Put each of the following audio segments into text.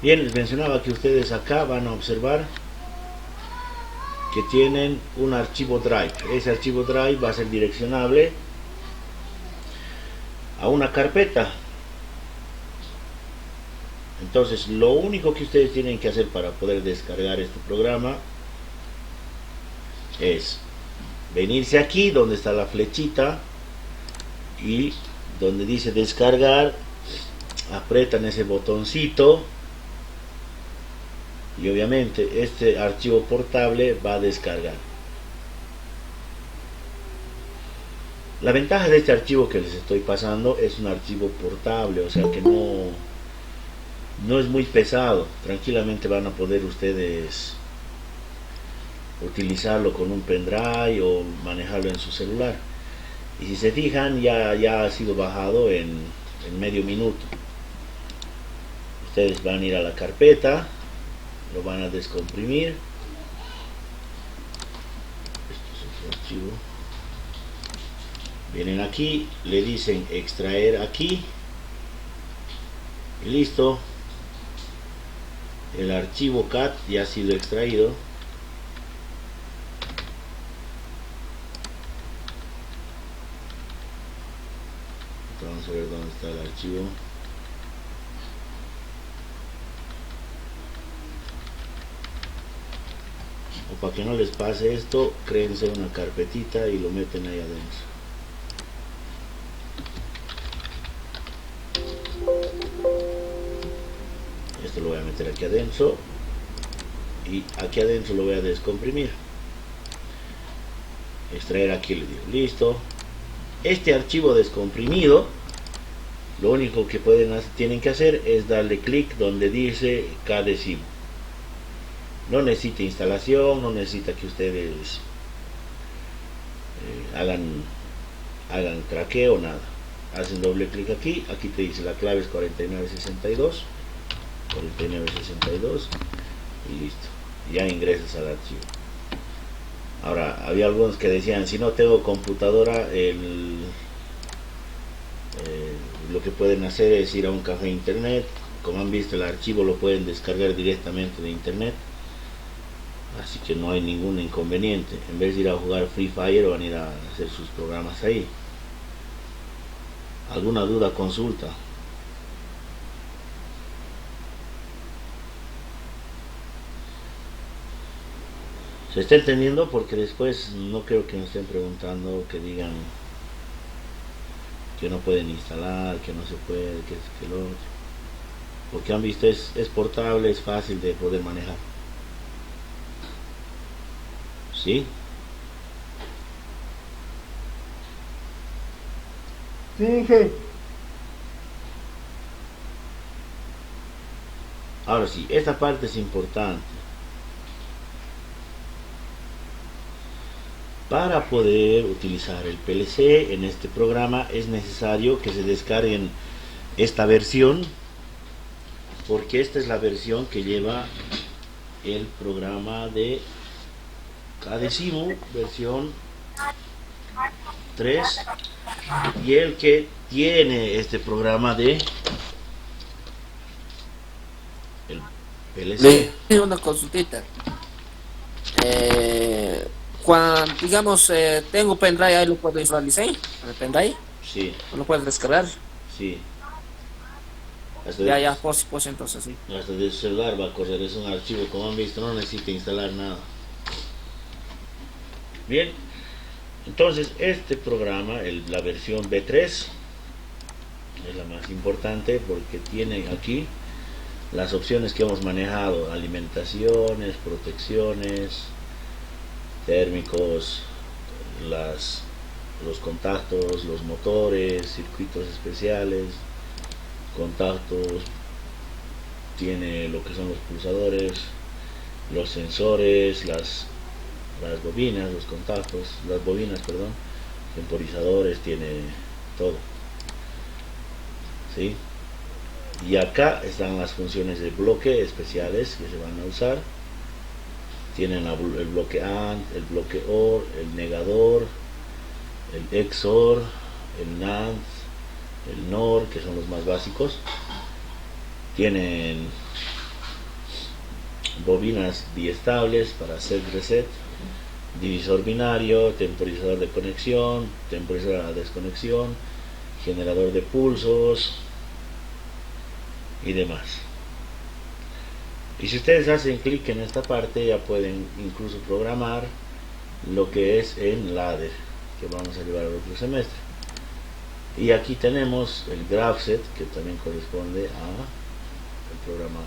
Bien, les mencionaba que ustedes acá van a observar que tienen un archivo Drive. Ese archivo Drive va a ser direccionable a una carpeta. Entonces, lo único que ustedes tienen que hacer para poder descargar este programa es venirse aquí donde está la flechita y donde dice descargar, apretan ese botoncito y obviamente este archivo portable va a descargar. La ventaja de este archivo que les estoy pasando es un archivo portable, o sea que no es muy pesado. Tranquilamente van a poder ustedes utilizarlo con un pendrive o manejarlo en su celular. Y si se fijan, ya ha sido bajado en medio minuto. Ustedes van a ir a la carpeta, lo van a descomprimir. Este es el archivo. Vienen aquí, le dicen extraer aquí y listo. El archivo CAT ya ha sido extraído. Vamos a ver dónde está el archivo. O para que no les pase esto, créense una carpetita y lo meten ahí adentro. Esto lo voy a meter aquí adentro y aquí adentro lo voy a descomprimir. Extraer aquí, le digo listo. Este archivo descomprimido, lo único que tienen que hacer es darle clic donde dice Cadecimu. No necesita instalación, no necesita que ustedes hagan craqueo, nada. Hacen doble clic aquí, aquí te dice la clave es 4962 y listo, ya ingresas al archivo. Ahora, había algunos que decían, si no tengo computadora, lo que pueden hacer es ir a un café internet. Como han visto, el archivo lo pueden descargar directamente de internet, así que no hay ningún inconveniente. En vez de ir a jugar Free Fire, van a ir a hacer sus programas ahí. ¿Alguna duda? Consulta. Se está entendiendo, porque después no creo que me estén preguntando, que digan que no pueden instalar, que no se puede, que lo otro. Porque han visto, es portable, es fácil de poder manejar. ¿Sí? Sí, sí. Ahora sí, esta parte es importante. Para poder utilizar el PLC en este programa es necesario que se descarguen esta versión, porque esta es la versión que lleva el programa de Cadecimu, versión 3, y el que tiene este programa de el PLC. Le una consultita. Cuando, digamos, tengo pendrive, ahí lo puedo visualizar. El pendrive, Sí, lo puedo descargar. sí. Ya, pues entonces sí. Hasta de su celular va a correr, es un archivo, como han visto, no necesita instalar nada. Bien, entonces este programa, la versión B3, es la más importante porque tiene aquí las opciones que hemos manejado: alimentaciones, protecciones, térmicos, los contactos, los motores, circuitos especiales, contactos, tiene lo que son los pulsadores, los sensores, las bobinas, los contactos, las bobinas, perdón, temporizadores, tiene todo. ¿Sí? Y acá están las funciones de bloque especiales que se van a usar. Tienen el bloque AND, el bloque OR, el negador, el XOR, el NAND, el NOR, que son los más básicos. Tienen bobinas biestables para set reset, divisor binario, temporizador de conexión, temporizador de desconexión, generador de pulsos y demás. Y si ustedes hacen clic en esta parte, ya pueden incluso programar lo que es en ladder, que vamos a llevar al otro semestre. Y aquí tenemos el GraphSet, que también corresponde al programa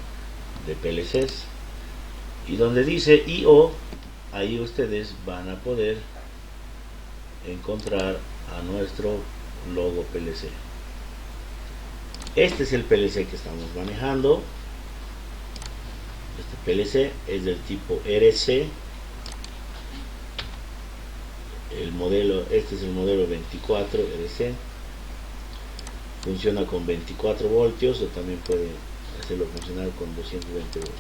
de PLCs, y donde dice I/O, ahí ustedes van a poder encontrar a nuestro logo PLC. Este es el PLC que estamos manejando. Este PLC es del tipo RC. El modelo, este es el modelo 24 RC. Funciona con 24 voltios o también puede hacerlo funcionar con 220 voltios.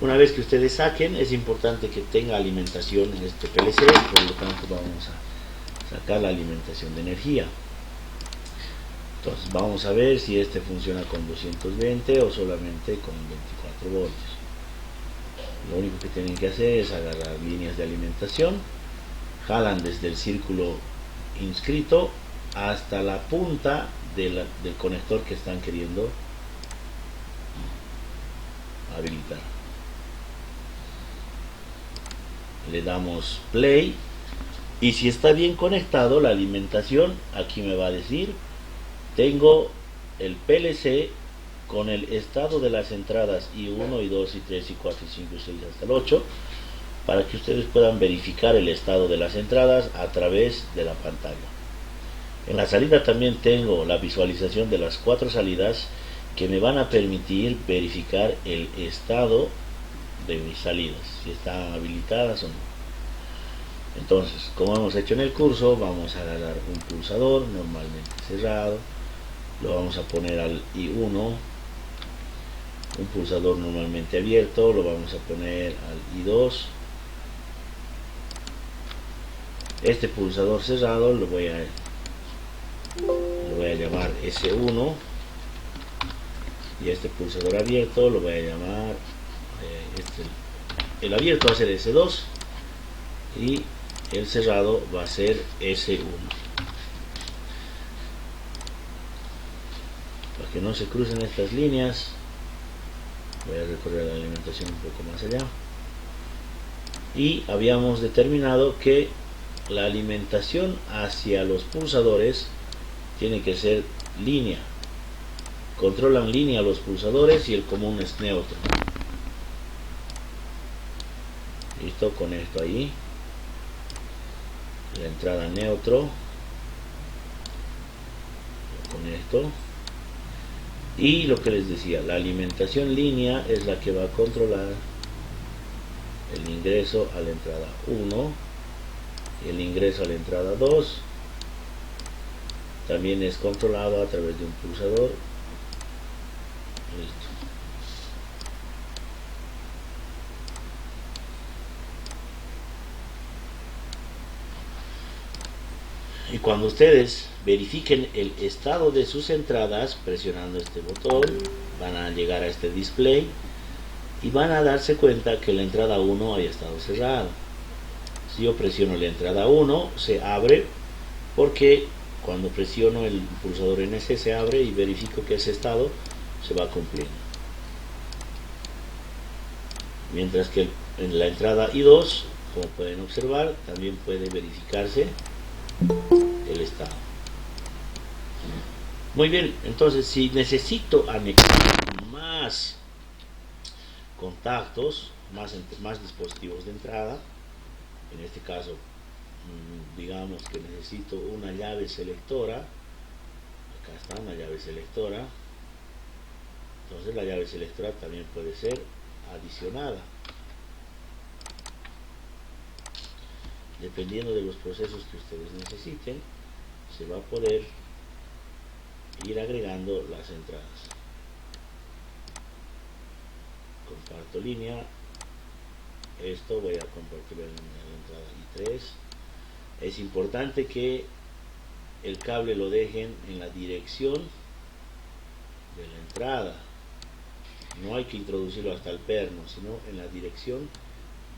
Una vez que ustedes saquen, es importante que tenga alimentación en este PLC, por lo tanto vamos a sacar la alimentación de energía. Entonces vamos a ver si este funciona con 220 o solamente con 24 voltios. Lo único que tienen que hacer es agarrar líneas de alimentación, jalan desde el círculo inscrito hasta la punta del conector que están queriendo habilitar. Le damos play y si está bien conectado la alimentación, aquí me va a decir: tengo el PLC con el estado de las entradas I1, I2, I3, I4, I5, I6 hasta el 8, para que ustedes puedan verificar el estado de las entradas a través de la pantalla. En la salida también tengo la visualización de las 4 salidas que me van a permitir verificar el estado de mis salidas, si están habilitadas o no. Entonces, como hemos hecho en el curso, vamos a agarrar un pulsador normalmente cerrado, lo vamos a poner al I1, un pulsador normalmente abierto, lo vamos a poner al I2, este pulsador cerrado lo voy a llamar S1, y este pulsador abierto lo voy a llamar el abierto va a ser S2 y el cerrado va a ser S1. Para que no se crucen estas líneas, voy a recorrer la alimentación un poco más allá. Y habíamos determinado que la alimentación hacia los pulsadores tiene que ser línea. Controlan línea los pulsadores y el común es neutro. Listo, conecto ahí la entrada neutro, lo conecto, y lo que les decía, la alimentación línea es la que va a controlar el ingreso a la entrada 1 y el ingreso a la entrada 2. También es controlado a través de un pulsador. Listo. Y cuando ustedes verifiquen el estado de sus entradas presionando este botón, van a llegar a este display y van a darse cuenta que la entrada 1 haya estado cerrada. Si yo presiono la entrada 1, se abre porque cuando presiono el pulsador NC se abre y verifico que ese estado se va cumpliendo. Mientras que en la entrada I2, como pueden observar, también puede verificarse el estado. Muy bien, entonces si necesito anexar más contactos, más dispositivos de entrada, en este caso digamos que necesito una llave selectora, acá está una llave selectora, entonces la llave selectora también puede ser adicionada dependiendo de los procesos que ustedes necesiten. Se va a poder ir agregando las entradas. Comparto línea, esto voy a compartir en la entrada I3. Es importante que el cable lo dejen en la dirección de la entrada, No hay que introducirlo hasta el perno, sino en la dirección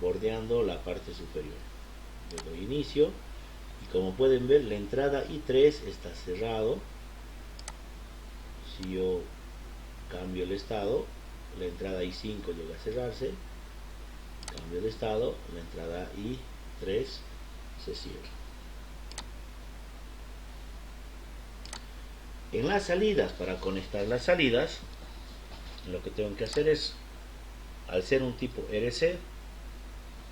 bordeando la parte superior. Le doy inicio y como pueden ver la entrada I3 está cerrado. Si yo cambio el estado, la entrada I5 llega a cerrarse. Cambio de estado, la entrada I3 se cierra. En las salidas, para conectar las salidas, lo que tengo que hacer es, al ser un tipo RC,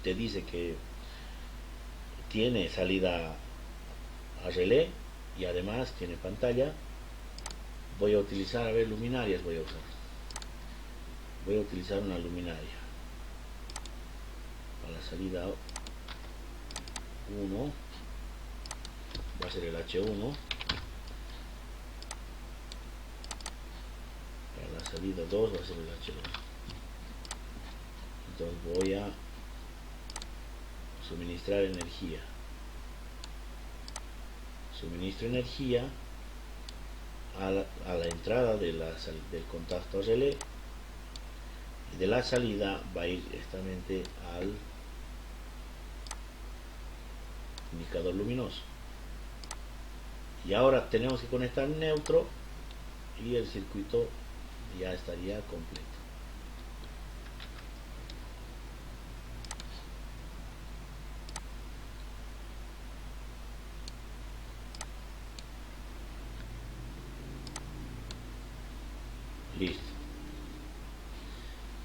te dice que tiene salida a relé y además tiene pantalla. Voy a utilizar, a ver, luminarias voy a utilizar una luminaria para la salida 1, va a ser el H1. Para la salida 2 va a ser el H2. Entonces voy a suministrar energía. Suministro energía a la entrada del contacto relé, y de la salida va a ir directamente al indicador luminoso. Y ahora tenemos que conectar neutro y el circuito ya estaría completo. Listo.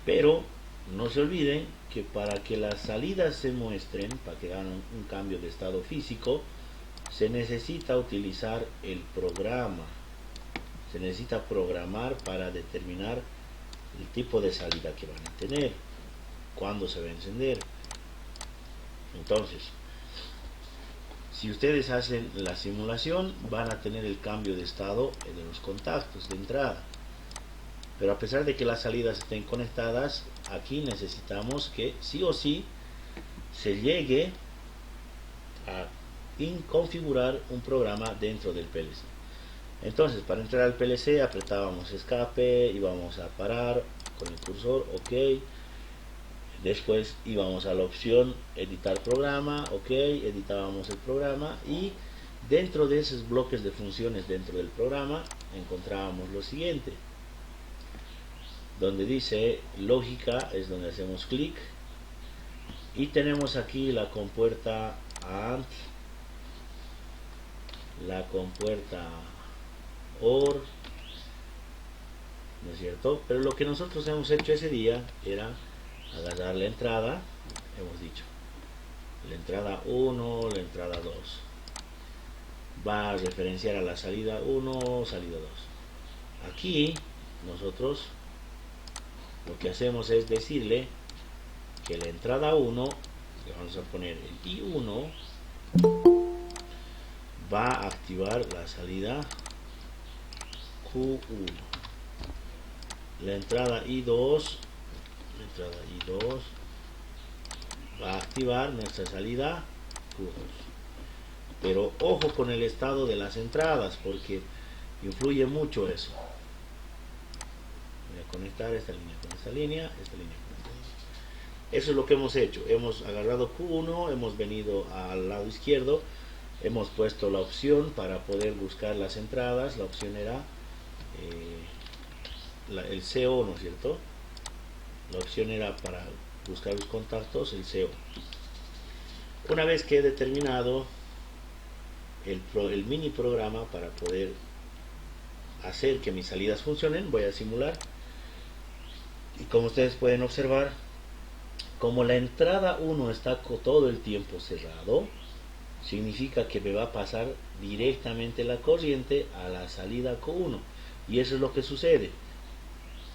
Pero no se olviden que para que las salidas se muestren, para que hagan un cambio de estado físico, se necesita utilizar el programa. Se necesita programar para determinar el tipo de salida que van a tener, cuándo se va a encender. Entonces, si ustedes hacen la simulación, van a tener el cambio de estado de los contactos de entrada. Pero a pesar de que las salidas estén conectadas, aquí necesitamos que sí o sí se llegue a configurar un programa dentro del PLC. Entonces, para entrar al PLC apretábamos escape, íbamos a parar con el cursor, ok. Después íbamos a la opción editar programa, ok, editábamos el programa y dentro de esos bloques de funciones dentro del programa encontrábamos lo siguiente. Donde dice lógica es donde hacemos clic y tenemos aquí la compuerta AND, la compuerta OR, ¿no es cierto? Pero lo que nosotros hemos hecho ese día era agarrar la entrada, hemos dicho la entrada 1, la entrada 2 va a referenciar a la salida 1, salida 2. Aquí nosotros lo que hacemos es decirle que la entrada 1, le vamos a poner el I1, va a activar la salida Q1. La entrada I2, va a activar nuestra salida Q2. Pero ojo con el estado de las entradas, porque influye mucho eso. Voy a conectar esta línea con esta línea, esta línea con esta línea. Eso es lo que hemos hecho. Hemos agarrado Q1, hemos venido al lado izquierdo, hemos puesto la opción para poder buscar las entradas. La opción era el CO, ¿no es cierto? La opción era para buscar los contactos, el CO. Una vez que he determinado el mini programa para poder hacer que mis salidas funcionen, voy a simular. Y como ustedes pueden observar, como la entrada 1 está todo el tiempo cerrado, significa que me va a pasar directamente la corriente a la salida Q1. Y eso es lo que sucede.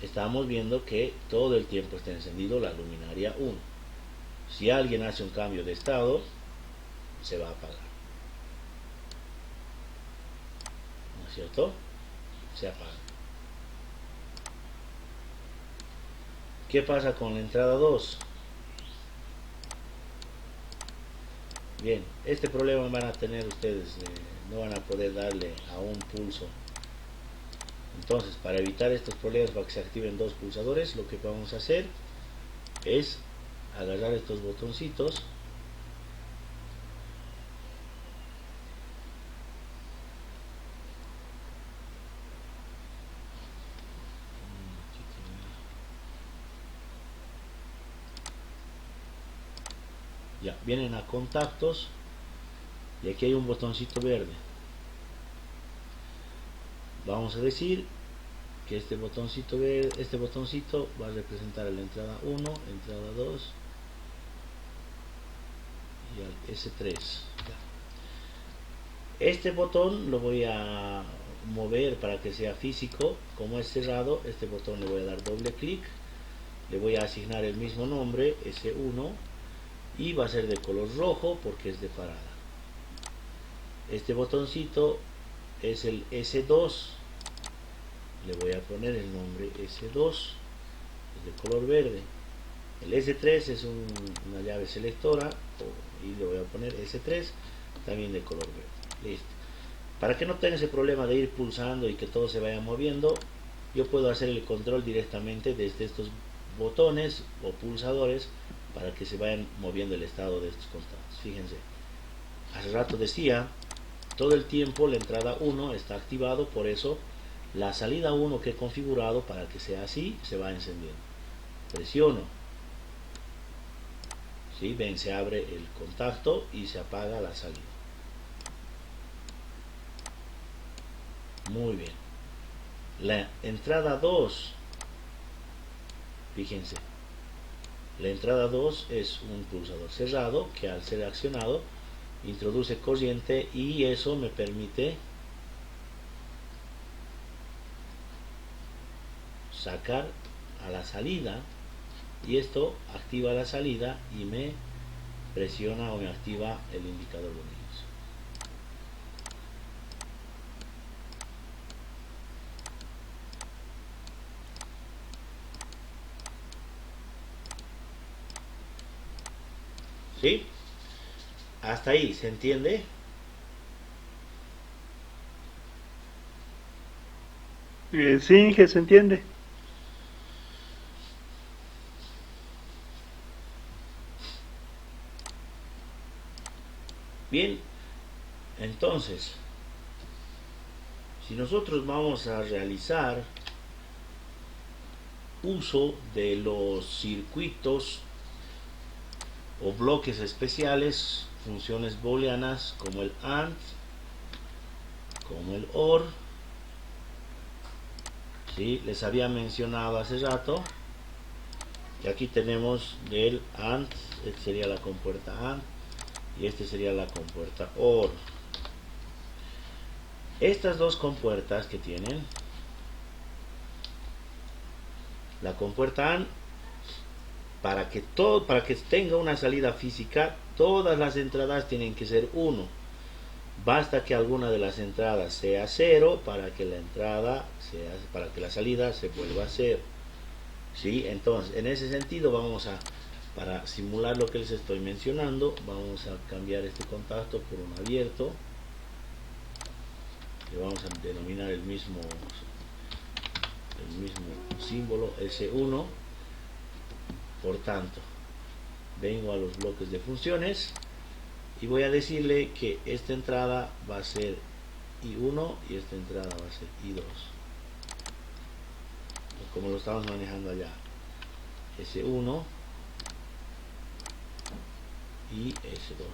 Estamos viendo que todo el tiempo está encendido la luminaria 1. Si alguien hace un cambio de estado, se va a apagar. ¿No es cierto? Se apaga. ¿Qué pasa con la entrada 2? Bien, este problema van a tener ustedes, no van a poder darle a un pulso Entonces, para evitar estos problemas, para que se activen dos pulsadores, lo que vamos a hacer es agarrar estos botoncitos ya, vienen a contactos y aquí hay un botoncito verde. Vamos a decir que este botoncito verde, este botoncito va a representar la entrada 1, entrada 2 y al S3. Este botón lo voy a mover para que sea físico. Como es cerrado, este botón le voy a dar doble clic, le voy a asignar el mismo nombre, S1, y va a ser de color rojo porque es de parada. Este botoncito es el S2, le voy a poner el nombre S2, es de color verde. El S3 es una llave selectora y le voy a poner S3 también de color verde. Listo. Para que no tenga ese problema de ir pulsando y que todo se vaya moviendo, yo puedo hacer el control directamente desde estos botones o pulsadores para que se vayan moviendo el estado de estos contactos. Fíjense, hace rato decía, todo el tiempo la entrada 1 está activado, por eso la salida 1 que he configurado para que sea así se va encendiendo. Presiono, ¿sí? Ven, se abre el contacto y se apaga la salida. Muy bien. La entrada 2, fíjense, la entrada 2 es un pulsador cerrado que al ser accionado introduce corriente y eso me permite sacar a la salida, y esto activa la salida y me presiona o me activa el indicador luminoso. ¿Sí? Hasta ahí, ¿se entiende? Sí, que se entiende. Bien, entonces, si nosotros vamos a realizar uso de los circuitos o bloques especiales, funciones booleanas como el AND, como el OR, ¿sí? Les había mencionado hace rato que aquí tenemos del AND, esta sería la compuerta AND y este sería la compuerta OR. Estas dos compuertas que tienen, la compuerta AND, para que tenga una salida física, todas las entradas tienen que ser 1. Basta que alguna de las entradas sea 0 para que la salida se vuelva a 0. ¿Sí? Entonces, en ese sentido para simular lo que les estoy mencionando, vamos a cambiar este contacto por un abierto. Le vamos a denominar el mismo símbolo, S1. Por tanto, vengo a los bloques de funciones y voy a decirle que esta entrada va a ser I1 y esta entrada va a ser I2, como lo estamos manejando allá, S1 y S2.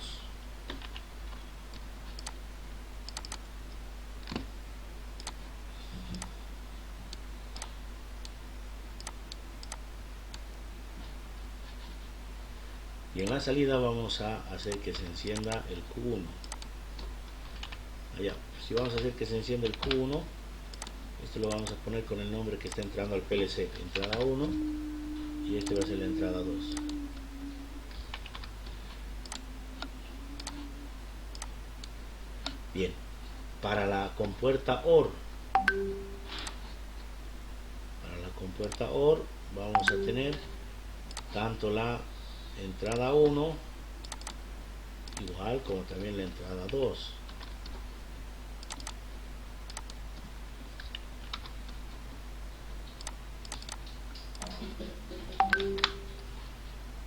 Y en la salida vamos a hacer que se encienda el Q1. Allá, si vamos a hacer que se encienda el Q1, esto lo vamos a poner con el nombre que está entrando al PLC, entrada 1, y este va a ser la entrada 2. Bien, para la compuerta OR, vamos a tener tanto la entrada 1 igual como también la entrada 2.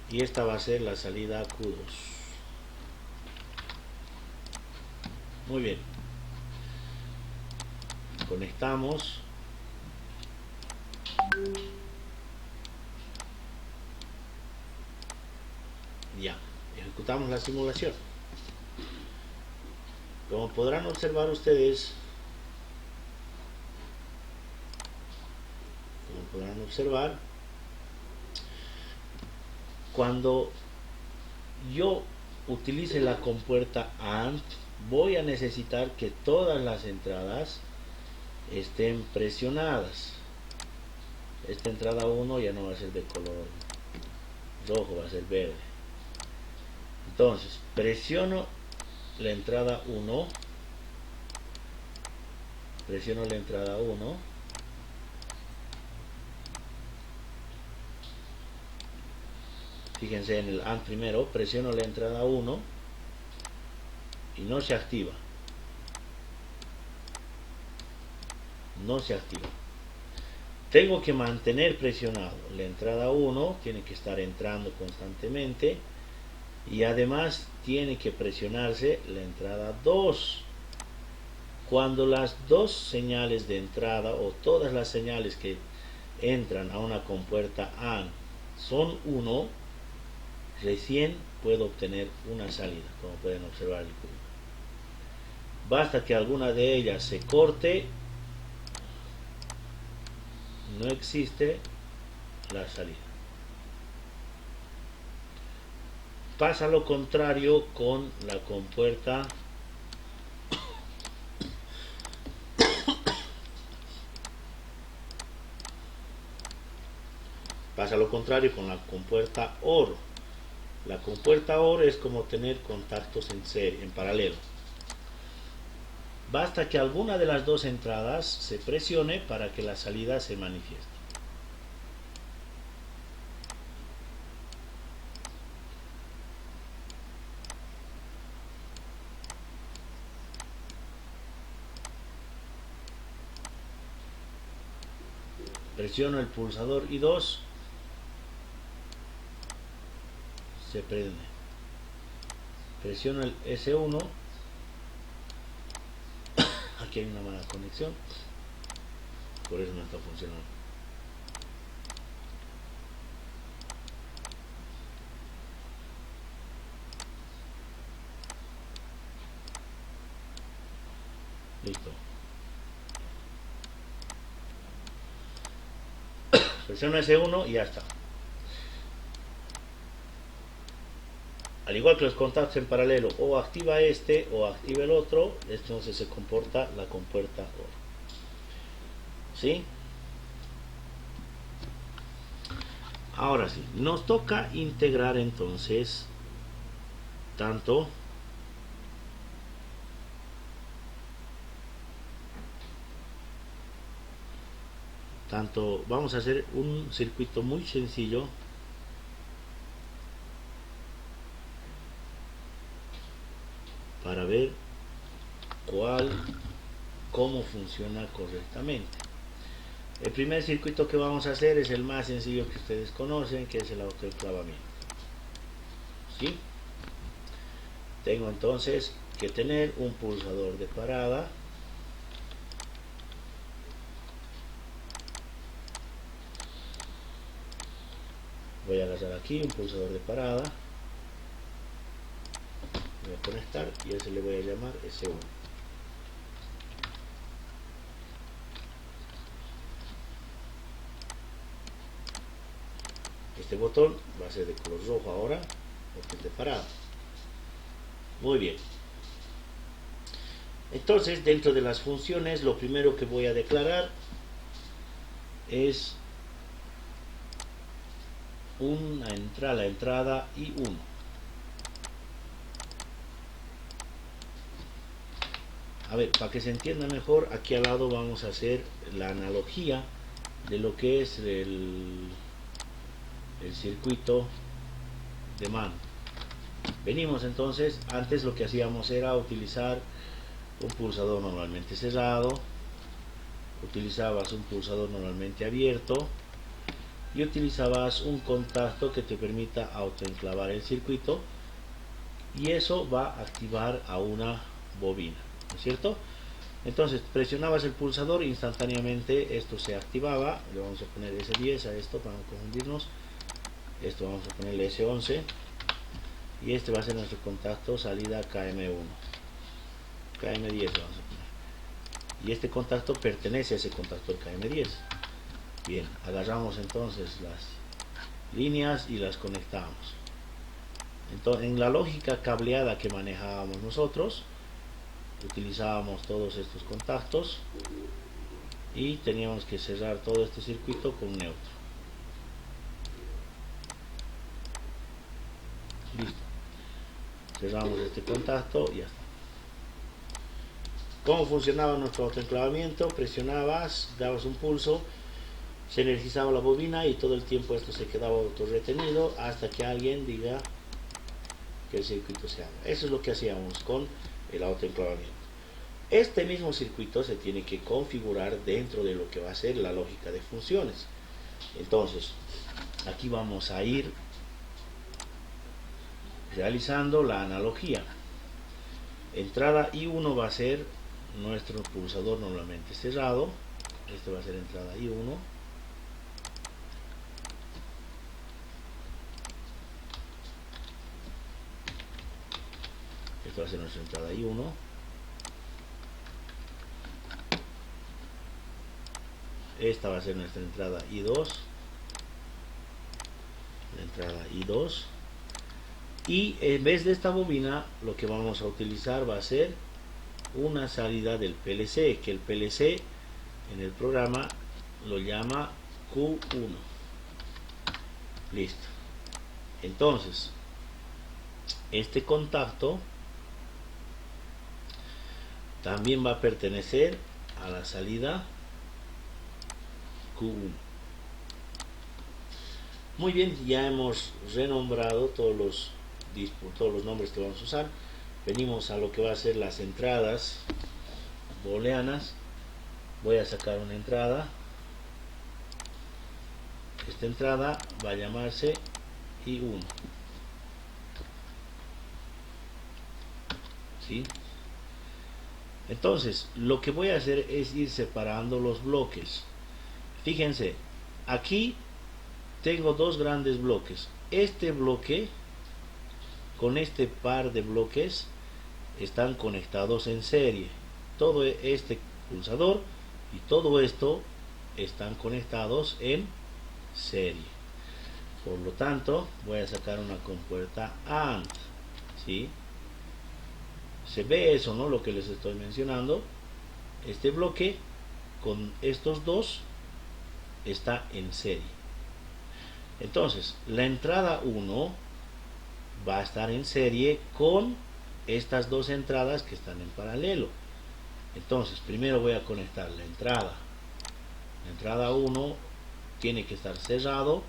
y esta va a ser la salida Q2. Muy bien, conectamos. Ya, ejecutamos la simulación. Como podrán observar ustedes, cuando yo utilice la compuerta AND, voy a necesitar que todas las entradas estén presionadas. Esta entrada 1 ya no va a ser de color rojo, va a ser verde. Entonces presiono la entrada 1, fíjense en el AND primero, presiono la entrada 1 y no se activa. Tengo que mantener presionado la entrada 1, tiene que estar entrando constantemente, y además tiene que presionarse la entrada 2. Cuando las dos señales de entrada o todas las señales que entran a una compuerta AND son 1, recién puedo obtener una salida, como pueden observar el código. Basta que alguna de ellas se corte, no existe la salida. Pasa lo contrario con la compuerta OR. La compuerta OR es como tener contactos en serie, en paralelo. Basta que alguna de las dos entradas se presione para que la salida se manifieste. Presiono el pulsador I2, se prende. Presiono el S1, aquí hay una mala conexión, por eso no está funcionando. Listo. Presiono S1 y ya está. Al igual que los contactos en paralelo, o activa este o activa el otro, entonces se comporta la compuerta OR. ¿Sí? Ahora sí, nos toca integrar entonces tanto vamos a hacer un circuito muy sencillo para ver cómo funciona correctamente. El primer circuito que vamos a hacer es el más sencillo que ustedes conocen, que es el autoenclavamiento. ¿Sí? Tengo entonces que tener un pulsador de parada. Voy a agarrar aquí un pulsador de parada, voy a conectar y a ese le voy a llamar S1. Este botón va a ser de color rojo ahora porque es de parada. Muy bien. Entonces, dentro de las funciones, lo primero que voy a declarar es la entrada I1. A ver, para que se entienda mejor, aquí al lado vamos a hacer la analogía de lo que es el circuito de mano. Venimos entonces, antes lo que hacíamos era utilizar un pulsador normalmente cerrado, utilizabas un pulsador normalmente abierto, y utilizabas un contacto que te permita autoenclavar el circuito, y eso va a activar a una bobina, ¿no es cierto? Entonces presionabas el pulsador, instantáneamente esto se activaba. Le vamos a poner S10 a esto para no confundirnos. Esto vamos a ponerle S11 y este va a ser nuestro contacto salida KM1, KM10 vamos a poner, y este contacto pertenece a ese contacto del KM10. Bien, agarramos entonces las líneas y las conectamos. Entonces, en la lógica cableada que manejábamos nosotros, utilizábamos todos estos contactos y teníamos que cerrar todo este circuito con neutro. Listo, cerramos este contacto y ya está. ¿Cómo funcionaba nuestro autoenclavamiento? Presionabas, dabas un pulso, se energizaba la bobina y todo el tiempo esto se quedaba autorretenido hasta que alguien diga que el circuito se haga. Eso es lo que hacíamos con el autoenclavamiento. Este mismo circuito se tiene que configurar dentro de lo que va a ser la lógica de funciones. Entonces, aquí vamos a ir realizando la analogía. Entrada I1 va a ser nuestro pulsador normalmente cerrado. Este va a ser entrada I1. Esto va a ser nuestra entrada I1. Esta va a ser nuestra entrada I2. La entrada I2. Y en vez de esta bobina, lo que vamos a utilizar va a ser una salida del PLC, que el PLC en el programa lo llama Q1. Listo. Entonces, este contacto también va a pertenecer a la salida Q1. Muy bien, ya hemos renombrado todos los nombres que vamos a usar. Venimos a lo que va a ser las entradas booleanas. Voy a sacar una entrada. Esta entrada va a llamarse I1. ¿Sí? Entonces, lo que voy a hacer es ir separando los bloques. Fíjense, aquí tengo dos grandes bloques. Este bloque con este par de bloques están conectados en serie. Todo este pulsador y todo esto están conectados en serie. Por lo tanto, voy a sacar una compuerta AND. ¿Sí? Se ve eso, ¿no? Lo que les estoy mencionando. Este bloque con estos dos está en serie. Entonces, la entrada 1 va a estar en serie con estas dos entradas que están en paralelo. Entonces, primero voy a conectar la entrada. La entrada 1 tiene que estar cerrado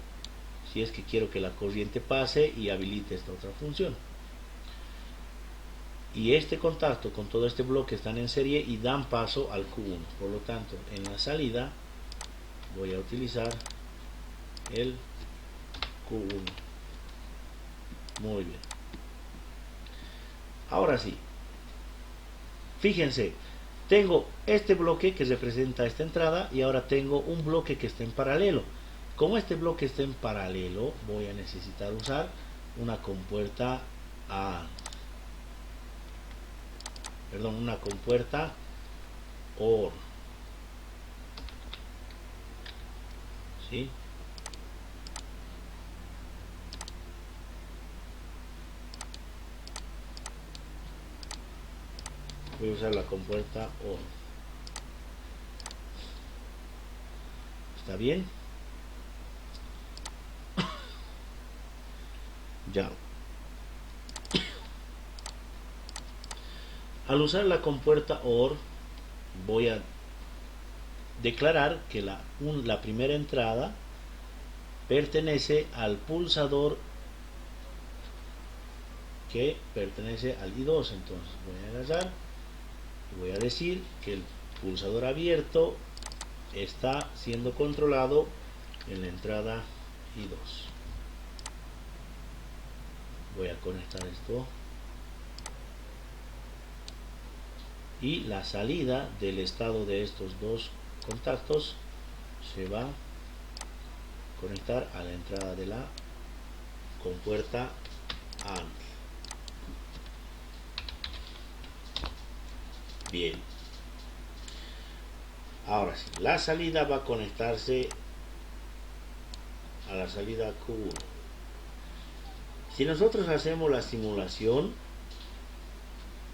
si es que quiero que la corriente pase y habilite esta otra función. Y este contacto con todo este bloque están en serie y dan paso al Q1. Por lo tanto, en la salida voy a utilizar el Q1. Muy bien. Ahora sí, fíjense, tengo este bloque que representa esta entrada y ahora tengo un bloque que está en paralelo. Como este bloque está en paralelo, voy a necesitar usar una compuerta una compuerta OR. ¿Sí? Voy a usar la compuerta OR. ¿Está bien? Ya. Al usar la compuerta OR, voy a declarar que la primera entrada pertenece al pulsador que pertenece al I2. Entonces voy a agarrar y voy a decir que el pulsador abierto está siendo controlado en la entrada y 2. Voy a conectar esto. Y la salida del estado de estos dos contactos se va a conectar a la entrada de la compuerta AND. Bien. Ahora sí, la salida va a conectarse a la salida Q1. Si nosotros hacemos la simulación,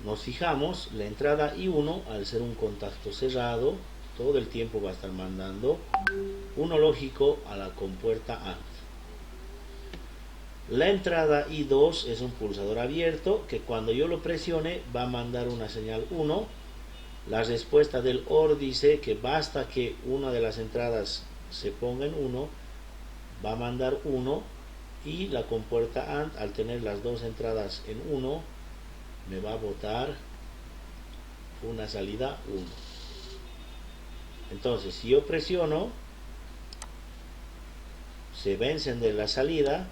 nos fijamos, la entrada I1, al ser un contacto cerrado, todo el tiempo va a estar mandando uno lógico a la compuerta AND. La entrada I2 es un pulsador abierto que cuando yo lo presione va a mandar una señal 1. La respuesta del OR dice que basta que una de las entradas se ponga en 1, va a mandar 1, y la compuerta AND, al tener las dos entradas en 1, me va a botar una salida 1. Entonces, si yo presiono, se va a encender la salida,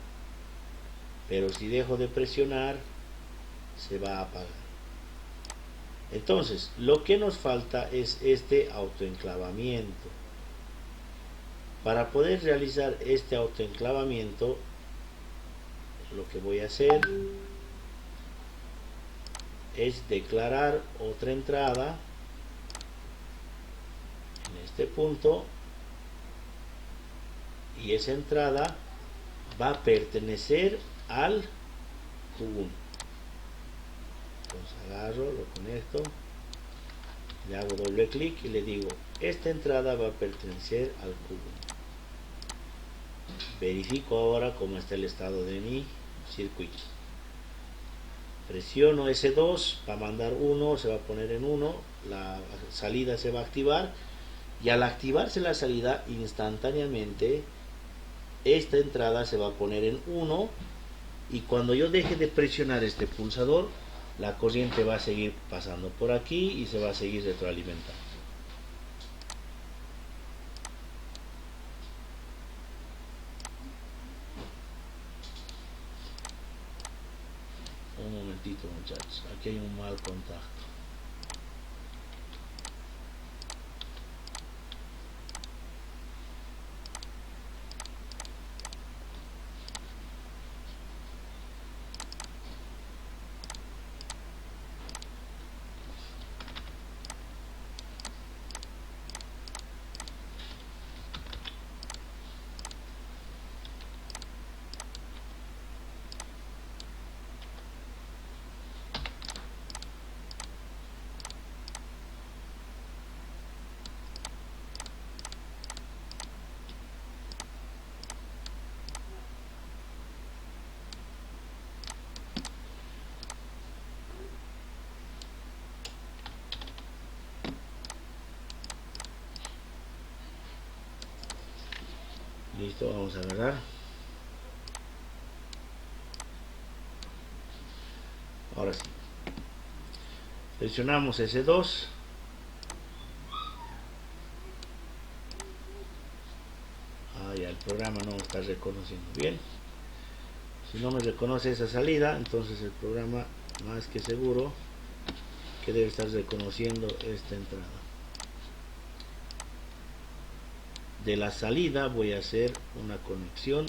pero si dejo de presionar, se va a apagar. Entonces, lo que nos falta es este autoenclavamiento. Para poder realizar este autoenclavamiento, lo que voy a hacer es declarar otra entrada en este punto, y esa entrada va a pertenecer al Q1. Entonces agarro, lo conecto, le hago doble clic y le digo, esta entrada va a pertenecer al Q1. Verifico ahora cómo está el estado de mi circuito. Presiono S2 para mandar 1, se va a poner en 1, la salida se va a activar, y al activarse la salida, instantáneamente esta entrada se va a poner en 1, y cuando yo deje de presionar este pulsador, la corriente va a seguir pasando por aquí y se va a seguir retroalimentando. Un momentito, muchachos, aquí hay un mal contacto. Listo, vamos a agarrar. Ahora sí. Presionamos S2. Ah, ya el programa no está reconociendo bien. Si no me reconoce esa salida, entonces el programa más que seguro que debe estar reconociendo esta entrada. De la salida voy a hacer una conexión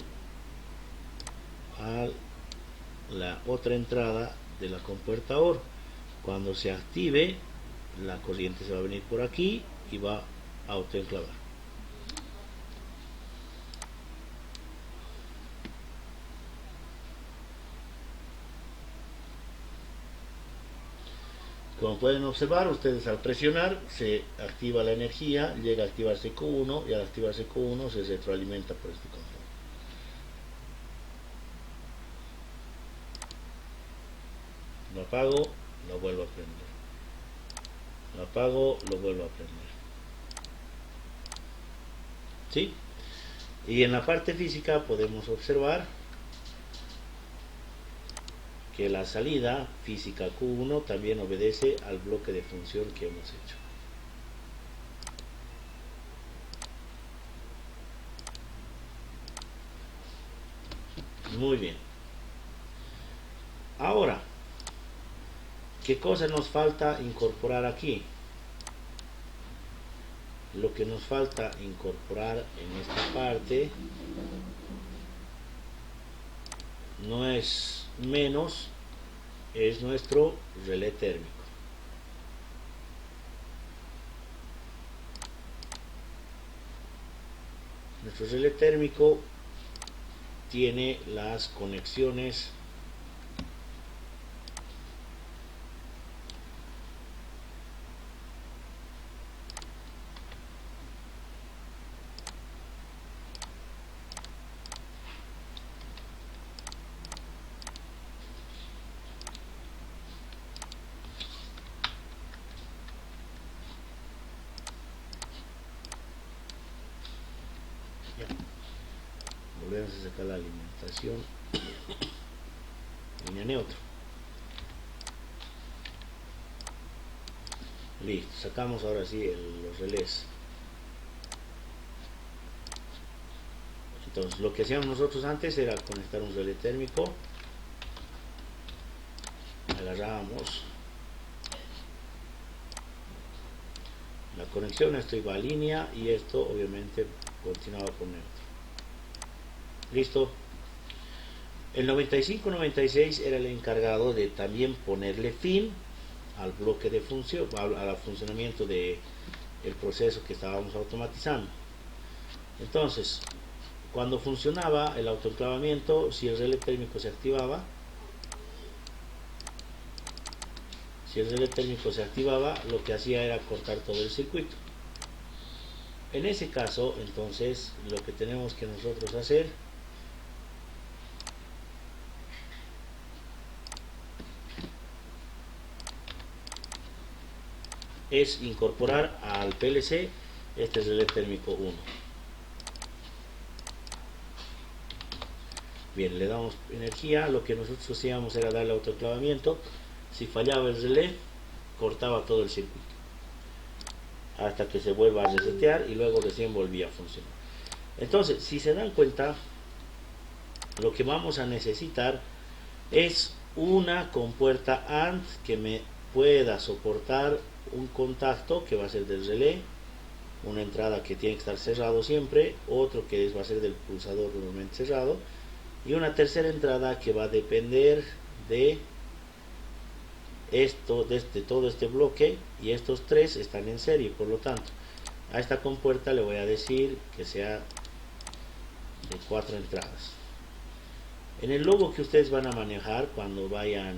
a la otra entrada de la compuerta OR. Cuando se active, la corriente se va a venir por aquí y va a autoenclavar. Como pueden observar ustedes, al presionar se activa la energía, llega a activarse Q1, y al activarse Q1 se retroalimenta por este control. Lo apago, lo vuelvo a prender. Lo apago, lo vuelvo a prender. ¿Sí? Y en la parte física podemos observar que la salida física Q1 también obedece al bloque de función que hemos hecho. Muy bien. Ahora, ¿qué cosa nos falta incorporar aquí? Lo que nos falta incorporar en esta parte no es menos, es nuestro relé térmico. Nuestro relé térmico tiene las conexiones volvemos a sacar la alimentación, línea neutra. Listo, sacamos ahora sí los relés. Entonces, lo que hacíamos nosotros antes era conectar un relé térmico, agarrábamos la conexión, esto iba a línea y esto obviamente continuaba con neutro. Listo. El 9596 era el encargado de también ponerle fin al bloque de función, al funcionamiento del proceso que estábamos automatizando. Entonces, cuando funcionaba el autoenclavamiento, si el relé térmico se activaba, lo que hacía era cortar todo el circuito. En ese caso, entonces, lo que tenemos que nosotros hacer es incorporar al PLC este relé térmico 1. Bien, le damos energía. Lo que nosotros hacíamos era darle autoenclavamiento. Si fallaba el relé, cortaba todo el circuito hasta que se vuelva a resetear y luego recién volvía a funcionar. Entonces, si se dan cuenta, lo que vamos a necesitar es una compuerta AND que me pueda soportar un contacto que va a ser del relé, una entrada que tiene que estar cerrado siempre, otro que va a ser del pulsador normalmente cerrado, y una tercera entrada que va a depender de esto, de todo este bloque, y estos tres están en serie. Por lo tanto, a esta compuerta le voy a decir que sea de 4 entradas. En el logo que ustedes van a manejar cuando vayan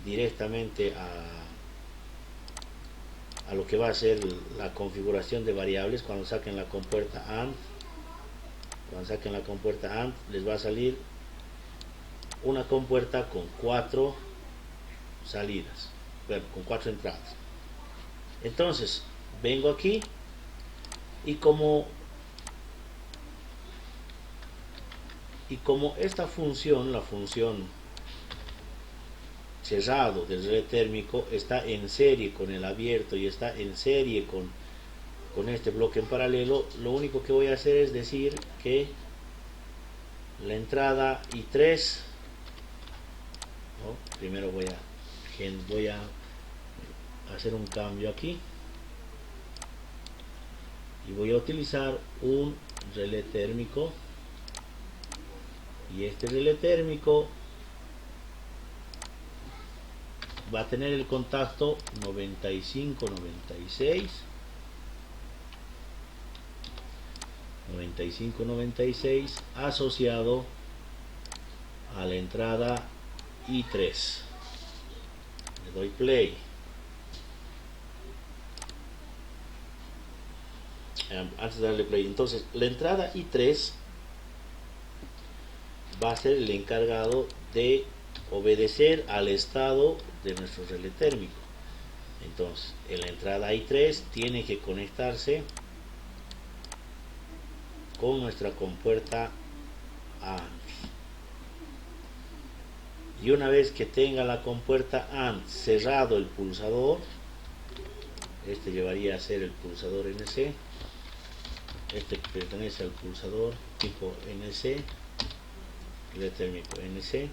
directamente a lo que va a ser la configuración de variables, cuando saquen la compuerta AND, les va a salir una compuerta con 4 salidas, bueno, con 4 entradas. Entonces vengo aquí y como esta función, la función cerrado del relé térmico, está en serie con el abierto y está en serie con este bloque en paralelo, lo único que voy a hacer es decir que la entrada I3, ¿no? Primero voy a hacer un cambio aquí y voy a utilizar un relé térmico, y este relé térmico va a tener el contacto 9596 asociado a la entrada I3. Le doy play. Antes de darle play, entonces la entrada I3 va a ser el encargado de obedecer al estado de nuestro relé térmico. Entonces, en la entrada I3 tiene que conectarse con nuestra compuerta AND. Y una vez que tenga la compuerta AND cerrado el pulsador, este llevaría a ser el pulsador NC, este pertenece al pulsador tipo NC, relé térmico NC,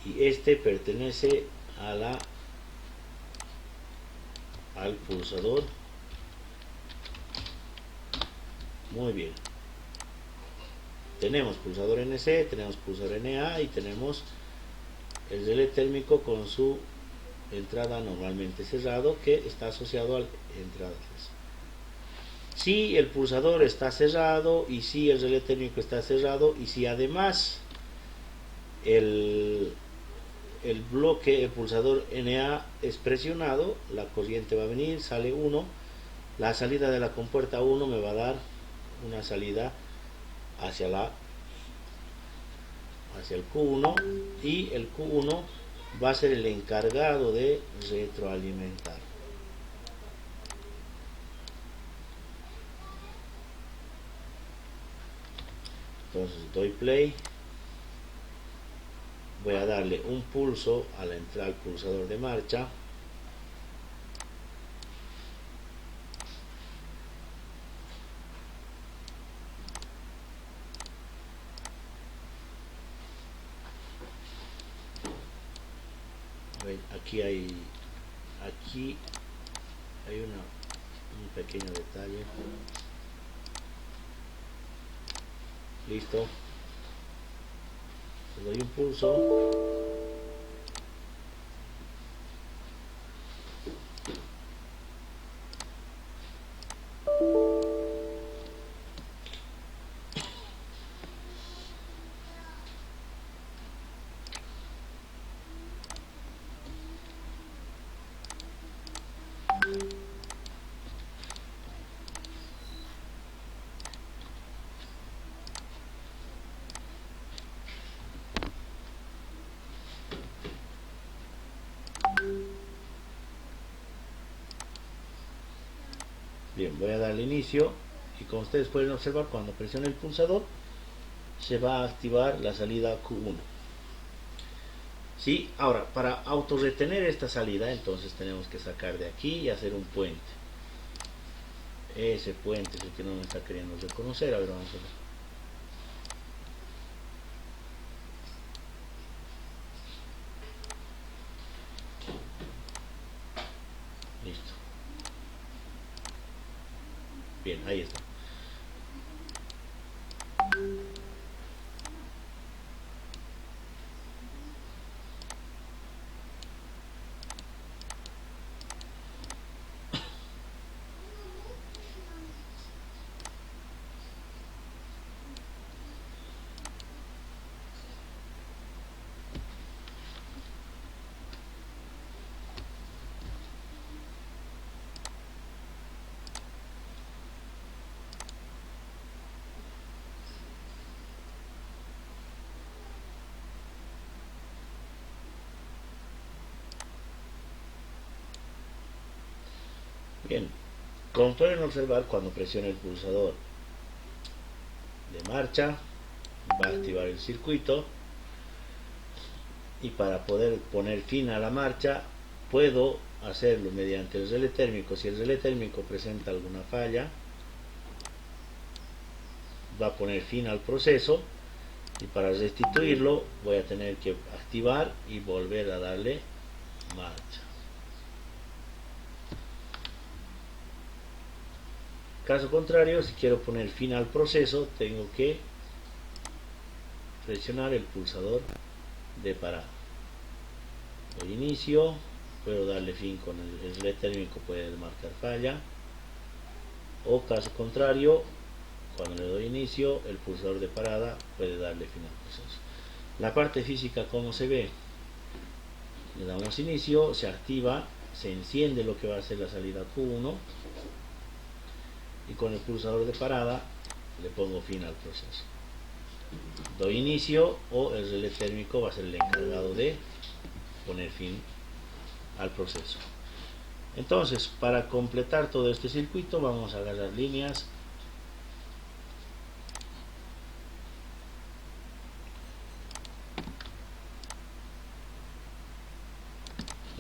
y este pertenece a al pulsador. Muy bien, tenemos pulsador NC, tenemos pulsador NA y tenemos el relé térmico con su entrada normalmente cerrado, que está asociado al entrada 3. Si el pulsador está cerrado, y si el relé térmico está cerrado, y si además el bloque, el pulsador NA es presionado, la corriente va a venir, sale 1, la salida de la compuerta 1 me va a dar una salida hacia el Q1, y el Q1 va a ser el encargado de retroalimentar. Entonces doy play, voy a darle un pulso a la entrada al pulsador de marcha, aquí hay un pequeño detalle. Listo, le doy un pulso, bien, voy a darle inicio, y como ustedes pueden observar, cuando presione el pulsador se va a activar la salida Q1. ¿Sí? Ahora, para autorretener esta salida, entonces tenemos que sacar de aquí y hacer un puente. Ese puente es el que no me está queriendo reconocer. A ver, vamos a ver. Listo. Bien, ahí está. Bien, como pueden observar, cuando presione el pulsador de marcha va a activar el circuito, y para poder poner fin a la marcha puedo hacerlo mediante el relé térmico. Si el relé térmico presenta alguna falla, va a poner fin al proceso, y para restituirlo voy a tener que activar y volver a darle marcha. Caso contrario, si quiero poner fin al proceso, tengo que presionar el pulsador de parada. Doy inicio, puedo darle fin con el relé térmico, puede marcar falla, o caso contrario, cuando le doy inicio, el pulsador de parada puede darle fin al proceso. La parte física, ¿cómo se ve? Le damos inicio, se activa, se enciende lo que va a ser la salida Q1, y con el pulsador de parada le pongo fin al proceso. Doy inicio, o el relé térmico va a ser el encargado de poner fin al proceso. Entonces, para completar todo este circuito, vamos a agarrar líneas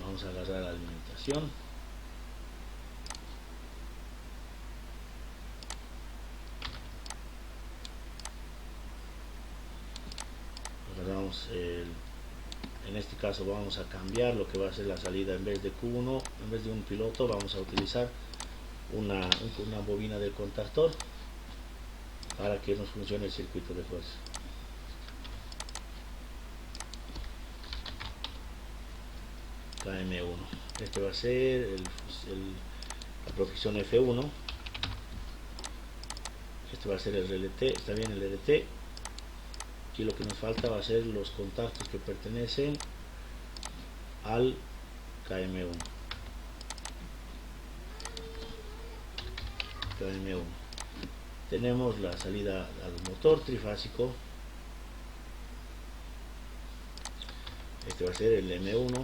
vamos a agarrar la alimentación, en este caso vamos a cambiar lo que va a ser la salida. En vez de Q1, en vez de un piloto, vamos a utilizar una bobina del contactor para que nos funcione el circuito de fuerza. KM1, este va a ser la protección F1, este va a ser el RLT, está bien el RT. Aquí lo que nos falta va a ser los contactos que pertenecen al KM1. KM1. Tenemos la salida al motor trifásico. Este va a ser el M1.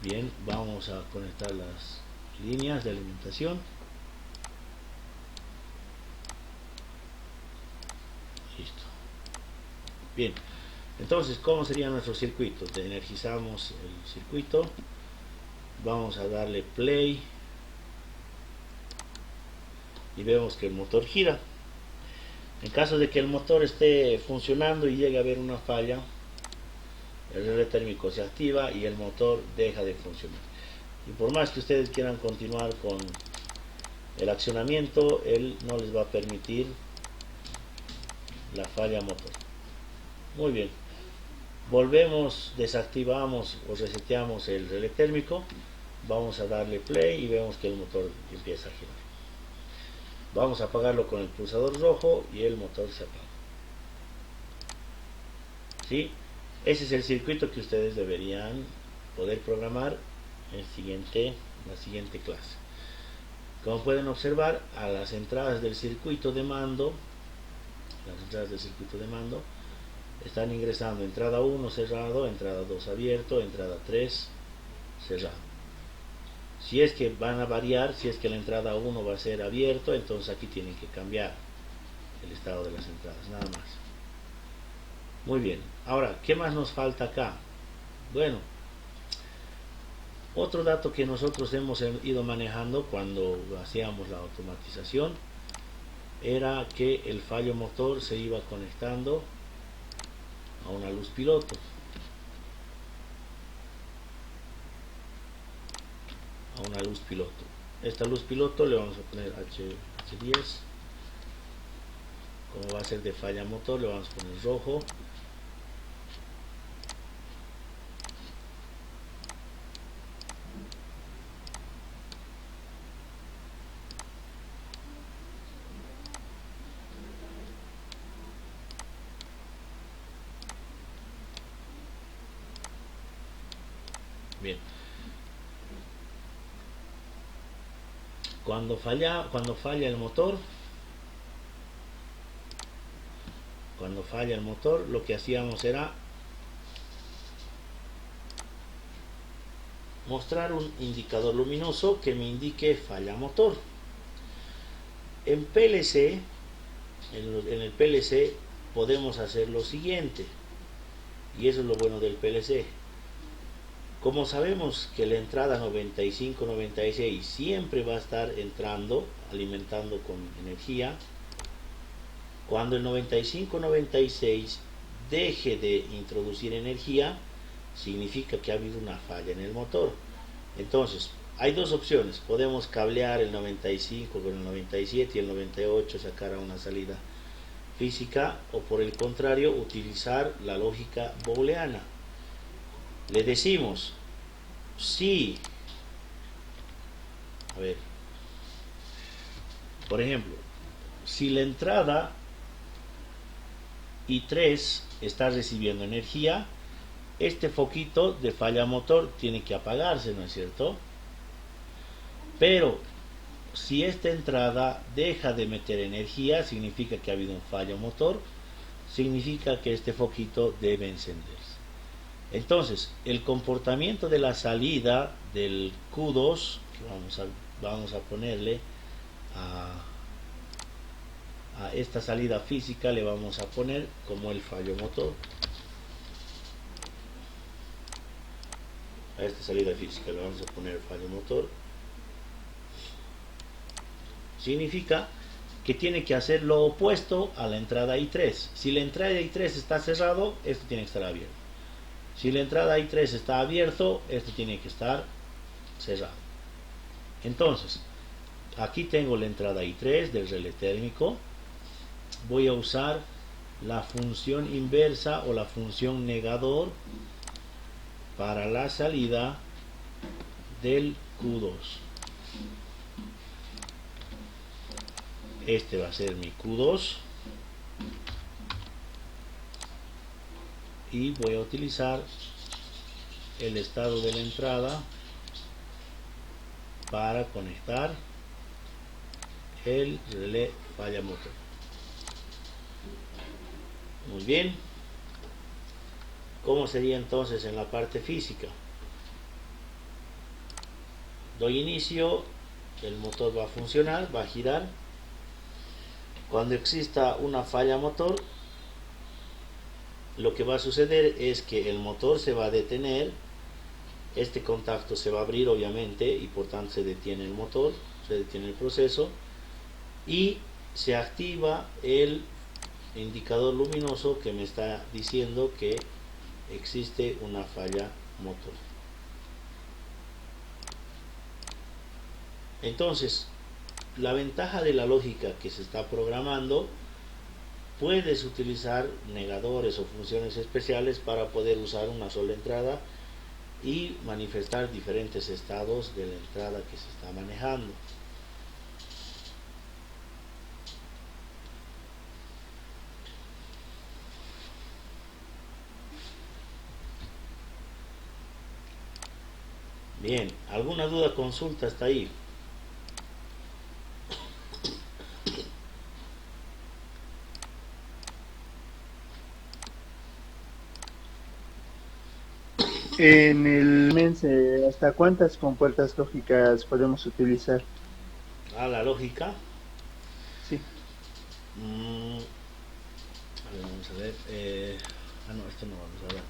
Bien, vamos a conectar las líneas de alimentación. Listo. Bien, entonces, ¿cómo sería nuestro circuito? Energizamos el circuito. Vamos a darle play. Y vemos que el motor gira. En caso de que el motor esté funcionando y llegue a haber una falla, el relé térmico se activa y el motor deja de funcionar. Y por más que ustedes quieran continuar con el accionamiento, él no les va a permitir la falla motor. Muy bien, volvemos, desactivamos o reseteamos el relé térmico. Vamos a darle play y vemos que el motor empieza a girar. Vamos a apagarlo con el pulsador rojo y el motor se apaga. ¿Sí? Ese es el circuito que ustedes deberían poder programar en la siguiente clase. Como pueden observar, a las entradas del circuito de mando, están ingresando entrada 1 cerrado, entrada 2 abierto, entrada 3 cerrado. Si es que van a variar, si es que la entrada 1 va a ser abierto, entonces aquí tienen que cambiar el estado de las entradas, nada más. Muy bien, ahora, ¿qué más nos falta acá? Bueno, otro dato que nosotros hemos ido manejando cuando hacíamos la automatización era que el fallo motor se iba conectando a una luz piloto. Esta luz piloto le vamos a poner H10. Como va a ser de falla motor, le vamos a poner rojo. Bien. Cuando falla el motor, lo que hacíamos era mostrar un indicador luminoso que me indique falla motor. En PLC, en el PLC podemos hacer lo siguiente, y eso es lo bueno del PLC. Como sabemos que la entrada 95-96 siempre va a estar entrando, alimentando con energía, cuando el 95-96 deje de introducir energía, significa que ha habido una falla en el motor. Entonces, hay dos opciones. Podemos cablear el 95 con el 97 y el 98 sacar a una salida física, o por el contrario, utilizar la lógica booleana. Le decimos, si, por ejemplo, si la entrada I3 está recibiendo energía, este foquito de falla motor tiene que apagarse, ¿no es cierto? Pero si esta entrada deja de meter energía, significa que ha habido un fallo motor, significa que este foquito debe encenderse. Entonces, el comportamiento de la salida del Q2, que vamos a ponerle a esta salida física, le vamos a poner como el fallo motor. A esta salida física le vamos a poner fallo motor. Significa que tiene que hacer lo opuesto a la entrada I3. Si la entrada I3 está cerrado, esto tiene que estar abierto. Si la entrada I3 está abierto, esto tiene que estar cerrado. Entonces, aquí tengo la entrada I3 del relé térmico. Voy a usar la función inversa o la función negador para la salida del Q2. Este va a ser mi Q2 y voy a utilizar el estado de la entrada para conectar el relé falla motor. Muy bien. ¿Cómo sería entonces en la parte física? Doy inicio, el motor va a funcionar, va a girar. Cuando exista una falla motor, lo que va a suceder es que el motor se va a detener, este contacto se va a abrir obviamente y por tanto se detiene el motor, se detiene el proceso y se activa el indicador luminoso que me está diciendo que existe una falla motor. Entonces, la ventaja de la lógica que se está programando, puedes utilizar negadores o funciones especiales para poder usar una sola entrada y manifestar diferentes estados de la entrada que se está manejando. Bien, ¿alguna duda, consulta hasta ahí? En el mense, ¿hasta cuántas compuertas lógicas podemos utilizar? La lógica. Sí. A ver, vamos a ver. No, esto no vamos a ver.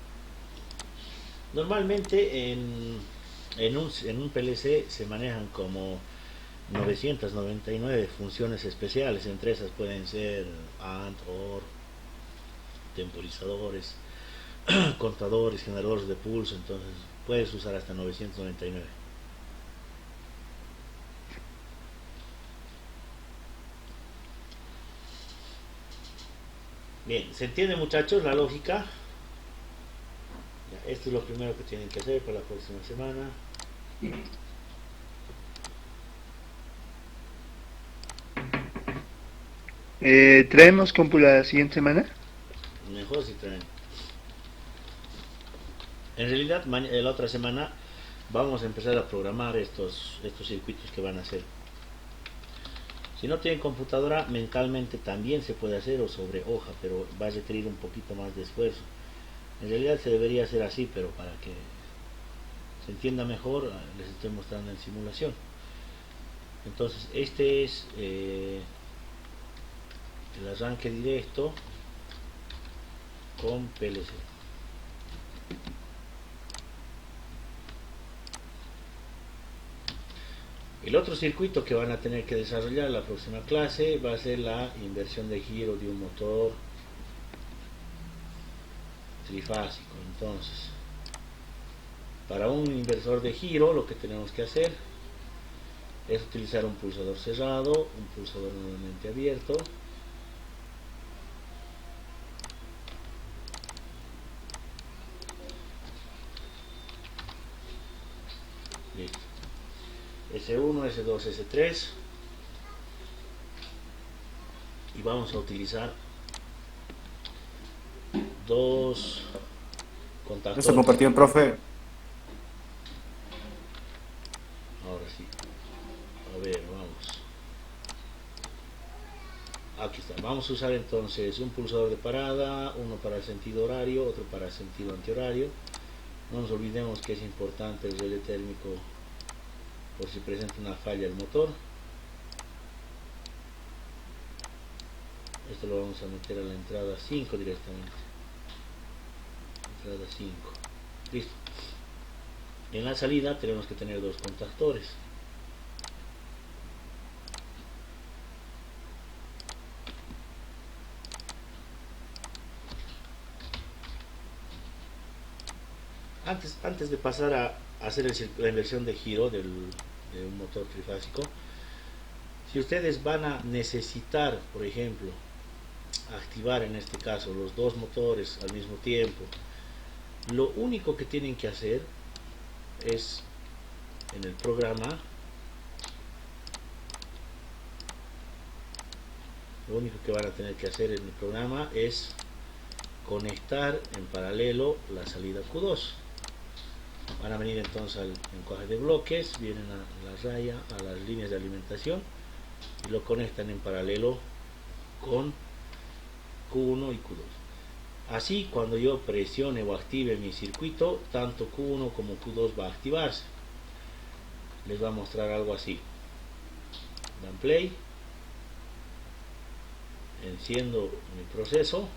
Normalmente en un PLC se manejan como 999 funciones especiales. Entre esas pueden ser AND, OR, temporizadores, contadores, generadores de pulso. Entonces puedes usar hasta 999. Bien, ¿se entiende, muchachos, la lógica? Ya, esto es lo primero que tienen que hacer para la próxima semana. ¿Traemos compu la siguiente semana? Mejor si traen. En realidad, la otra semana vamos a empezar a programar estos circuitos que van a hacer. Si no tienen computadora, mentalmente también se puede hacer o sobre hoja, pero va a requerir un poquito más de esfuerzo. En realidad se debería hacer así, pero para que se entienda mejor, les estoy mostrando en simulación. Entonces, este es el arranque directo con PLC. El otro circuito que van a tener que desarrollar la próxima clase va a ser la inversión de giro de un motor trifásico. Entonces, para un inversor de giro lo que tenemos que hacer es utilizar un pulsador cerrado, un pulsador nuevamente abierto, listo. S1, S2, S3 y vamos a utilizar dos contactores. ¿Está compartido, profe? Ahora sí. A ver, vamos. Aquí está. Vamos a usar entonces un pulsador de parada, uno para el sentido horario, otro para el sentido antihorario. No nos olvidemos que es importante el relé térmico por si presenta una falla el motor. Esto lo vamos a meter a la entrada 5 directamente. Entrada 5. Listo. En la salida tenemos que tener dos contactores. antes de pasar a hacer la inversión de giro de un motor trifásico, si ustedes van a necesitar, por ejemplo, activar en este caso los dos motores al mismo tiempo, lo único que tienen que hacer es en el programa, lo único que van a tener que hacer en el programa es conectar en paralelo la salida Q2. Van a venir entonces al encuadre de bloques, vienen a la raya, a las líneas de alimentación y lo conectan en paralelo con Q1 y Q2. Así, cuando yo presione o active mi circuito, tanto Q1 como Q2 va a activarse. Les va a mostrar algo así. Dan play, enciendo mi proceso,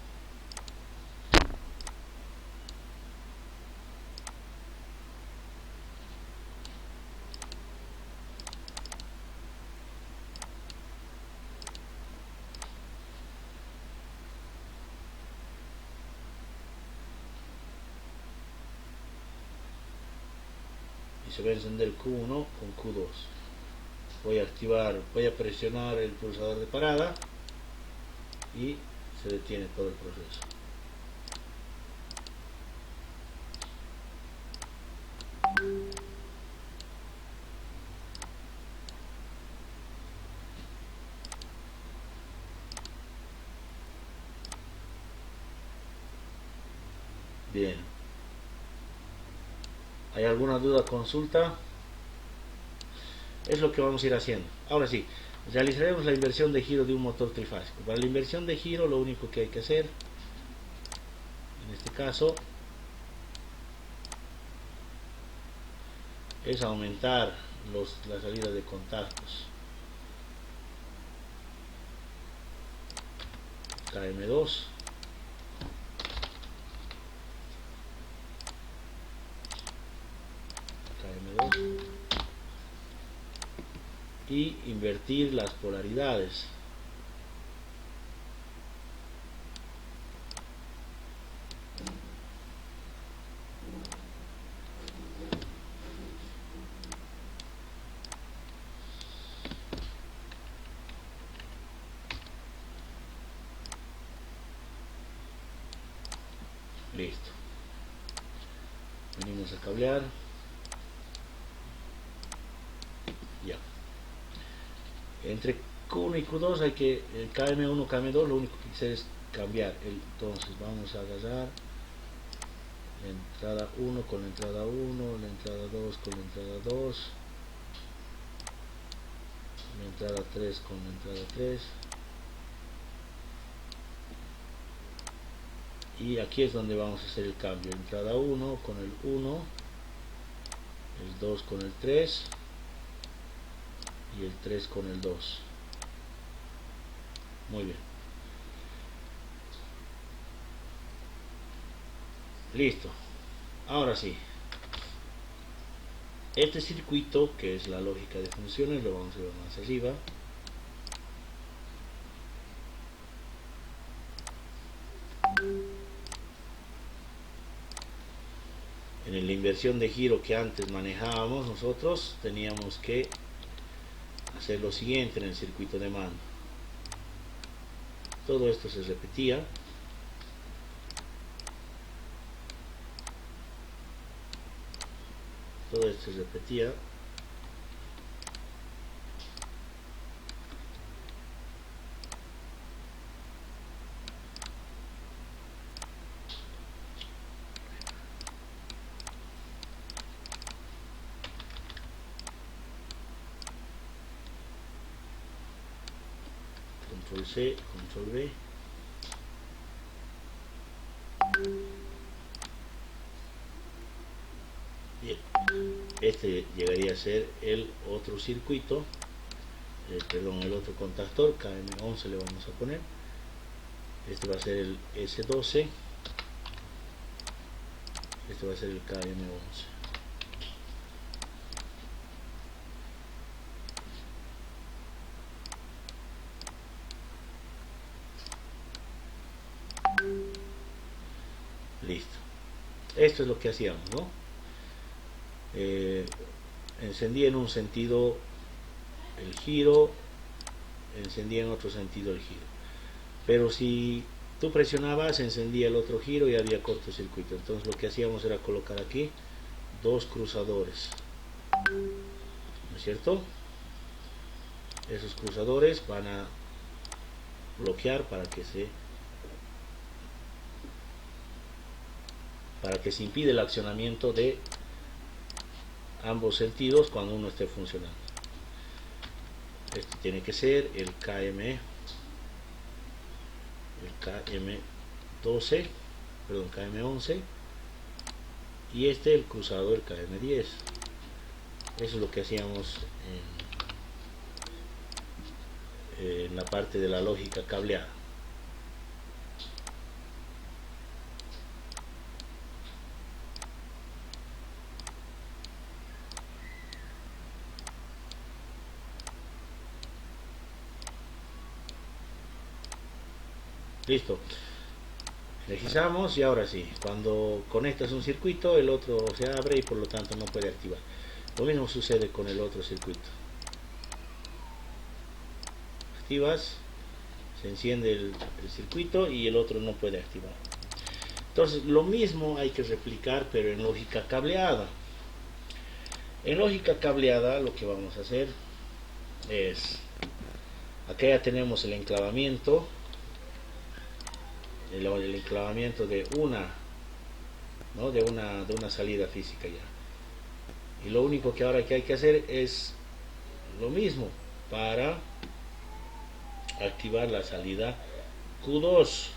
y se va a encender Q1 con Q2. Voy a presionar el pulsador de parada y se detiene todo el proceso. Bien. ¿Hay alguna duda, consulta? Es lo que vamos a ir haciendo. Ahora sí, realizaremos la inversión de giro de un motor trifásico. Para la inversión de giro, lo único que hay que hacer, en este caso, es aumentar la salida de contactos KM2, KM2 y invertir las polaridades. Listo. Venimos a cablear. Ya. Entre Q1 y Q2 hay que, el KM1, KM2, lo único que hay que hacer es cambiar. Entonces vamos a agarrar la entrada 1 con la entrada 1, la entrada 2 con la entrada 2, la entrada 3 con la entrada 3. Y aquí es donde vamos a hacer el cambio. Entrada 1 con el 1, el 2 con el 3 y el 3 con el 2. Muy bien. Listo. Ahora sí. Este circuito, que es la lógica de funciones, lo vamos a ver más arriba. En la inversión de giro que antes manejábamos nosotros, teníamos que hacer lo siguiente en el circuito de mando. Todo esto se repetía. Todo esto se repetía. Control C, Control V. Bien, este llegaría a ser el otro circuito, perdón, el otro contactor, KM11 le vamos a poner. Este va a ser el S12, este va a ser el KM11. Listo. Esto es lo que hacíamos, ¿no? encendía en un sentido el giro, encendía en otro sentido el giro. Pero si tú presionabas, encendía el otro giro y había cortocircuito. Entonces lo que hacíamos era colocar aquí dos cruzadores, ¿no es cierto? Esos cruzadores van a bloquear para que se impide el accionamiento de ambos sentidos cuando uno esté funcionando. Este tiene que ser el KM12, perdón, KM11, y este el cruzador KM10. Eso es lo que hacíamos en la parte de la lógica cableada. Listo, energizamos y ahora sí, cuando conectas un circuito el otro se abre y por lo tanto no puede activar. Lo mismo sucede con el otro circuito. Activas, se enciende el circuito y el otro no puede activar. Entonces lo mismo hay que replicar pero en lógica cableada. En lógica cableada lo que vamos a hacer es, acá ya tenemos el enclavamiento, el enclavamiento de una, ¿no? de una salida física ya. Y lo único que ahora que hay que hacer es lo mismo para activar la salida Q2.